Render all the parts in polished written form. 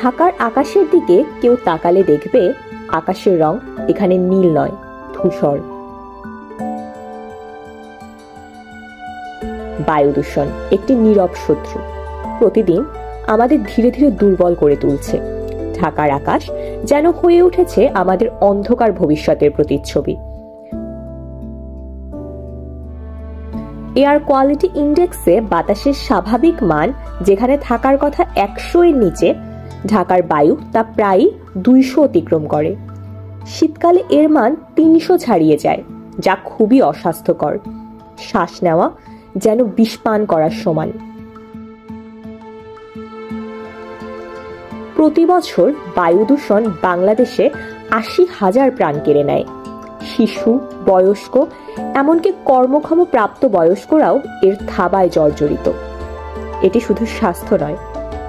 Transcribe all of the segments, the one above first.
ঢাকার আকাশের দিকে কেউ তাকালে দেখবে আকাশের রং এখানে নীল নয়, ধূসর। বায়ু দূষণ একটি নীরব শত্রু, প্রতিদিন আমাদের ধীরে ধীরে দুর্বল করে তুলছে। ঢাকার আকাশ যেন হয়ে উঠেছে আমাদের অন্ধকার ভবিষ্যতের প্রতিচ্ছবি। এয়ার কোয়ালিটি ইন্ডেক্সে বাতাসের স্বাভাবিক মান যেখানে থাকার কথা 100 এর নিচে, ঢাকার বায়ু তা প্রায় 200 অতিক্রম করে। শীতকালে এর মান 300 ছাড়িয়ে যায়, যা খুবই অস্বাস্থ্যকর। শ্বাস নেওয়া যেন বিষ পান করার সমান। প্রতি বছর বায়ু দূষণ বাংলাদেশে 80,000 প্রাণ কেড়ে নেয়। শিশু, বয়স্ক, এমনকি কর্মক্ষম প্রাপ্ত বয়স্করাও এর থাবায় জর্জরিত। এটি শুধু স্বাস্থ্য নয়,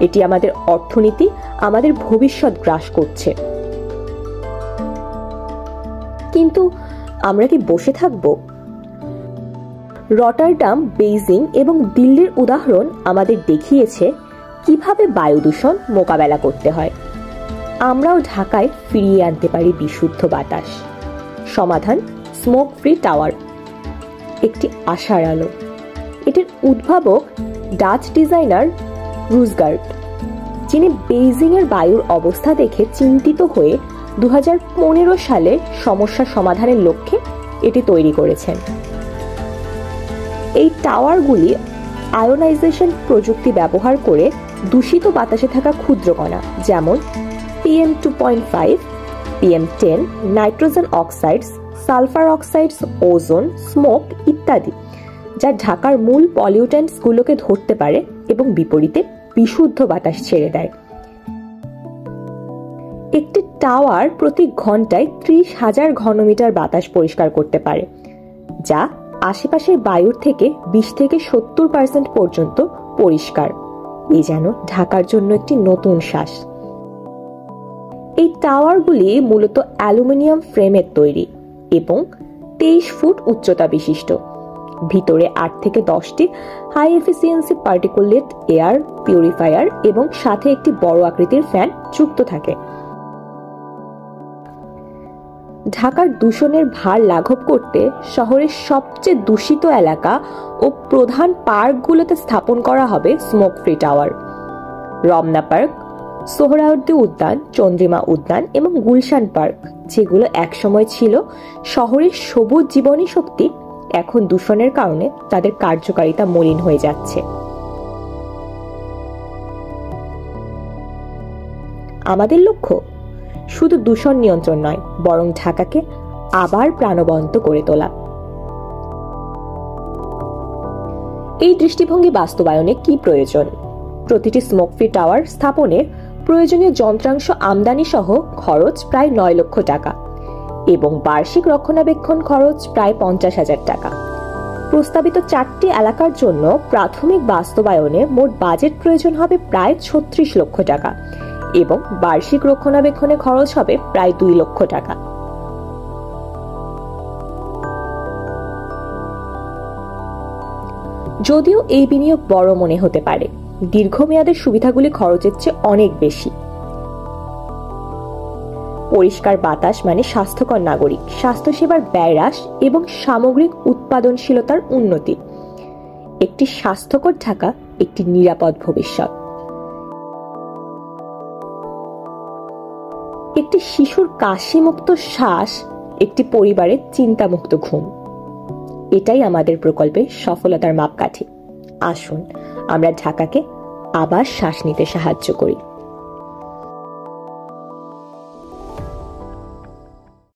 এটি আমাদের অর্থনীতি, আমাদের ভবিষ্যৎ গ্রাস করছে। কিন্তু আমরা কি বসে থাকব? রটারডাম, বেইজিং এবং দিল্লির উদাহরণ আমাদের দেখিয়েছে কিভাবে বায়ু দূষণ মোকাবেলা করতে হয়। আমরাও ঢাকায় ফিরিয়ে আনতে পারি বিশুদ্ধ বাতাস। সমাধান স্মোক ফ্রি টাওয়ার, একটি আশার আলো। এটির উদ্ভাবক ডাচ ডিজাইনার রুজগার্ড, যিনি বেইজিং এর বায়ুর অবস্থা দেখে চিন্তিত হয়ে 2015 সালে সমস্যা সমাধানের লক্ষ্যে এটি তৈরি করেছেন। এই টাওয়ারগুলি আয়োনাইজেশন প্রযুক্তি ব্যবহার করে দূষিত বাতাসে থাকা ক্ষুদ্র কণা যেমন PM2.5, PM10, nitrogen oxides, sulphur oxides, ozone, smoke ইত্যাদি, যা ঢাকার মূল পলিউটেন্টস গুলোকে ধরতে পারে এবং বিপরীতে বিশুদ্ধ বাতাস ছেড়ে দেয়। একটি টাওয়ার প্রতি ঘন্টায় 30,000 ঘনমিটার বাতাস পরিষ্কার করতে পারে, যা আশেপাশের বায়ুর থেকে 20 থেকে 70% পর্যন্ত পরিষ্কার। এই যেন ঢাকার জন্য একটি নতুন শ্বাস। এই টাওয়ারগুলি মূলত অ্যালুমিনিয়াম ফ্রেমের তৈরি এবং 23 ফুট উচ্চতা বিশিষ্ট। ভিতরে 8 থেকে 10টি high efficiency particulate air purifier এবং সাথে একটি বড় আকৃতির ফ্যান যুক্ত থাকে। ঢাকার দূষণের ভার লাঘব করতে শহরের সবচেয়ে দূষিত এলাকা ও প্রধান পার্কগুলোতে স্থাপন করা হবে smoke free tower. Ramna park, Suhrawardy উদ্যান, চন্দ্রিমা উদ্যান এবং গুলশান পার্ক, যেগুলো একসময় ছিল শহরের সবুজ জীবনী শক্তি, এখন দূষণের কারণে তাদের কার্যকারিতা মলিন হয়ে যাচ্ছে। আমাদের লক্ষ্য শুধু দূষণ নিয়ন্ত্রণ নয়, বরং ঢাকাকে আবার প্রাণবন্ত করে তোলা। এই দৃষ্টিভঙ্গি বাস্তবায়নে কি প্রয়োজন? প্রতিটি স্মোক ফ্রি টাওয়ার স্থাপনের প্রয়োজনীয় যন্ত্রাংশ আমদানি সহ খরচ প্রায় 9 লক্ষ টাকা এবং বার্ষিক রক্ষণাবেক্ষণ খরচ প্রায় 50,000 টাকা। প্রস্তাবিত 4টি এলাকার জন্য প্রাথমিক বাস্তবায়নে মোট বাজেট প্রয়োজন হবে প্রায় 36 লক্ষ টাকা এবং বার্ষিক রক্ষণাবেক্ষণে খরচ হবে প্রায় 2 লক্ষ টাকা। যদিও এই বিনিয়োগ বড় মনে হতে পারে, দীর্ঘমেয়াদের সুবিধাগুলি খরচের চেয়ে অনেক বেশি। পরিষ্কার বাতাস মানে স্বাস্থ্যকর নাগরিক, স্বাস্থ্যসেবার ব্যয় হ্রাস এবং সামগ্রিক উৎপাদনশীলতার উন্নতি। একটি স্বাস্থ্যকর ঢাকা, একটি নিরাপদ ভবিষ্যৎ। একটি শিশুর কাশিমুক্ত শ্বাস, একটি পরিবারের চিন্তামুক্ত ঘুম। এটাই আমাদের প্রকল্পের সফলতার মাপকাঠি। আসুন আমরা ঢাকাকে আবার শ্বাস নিতে সাহায্য করি।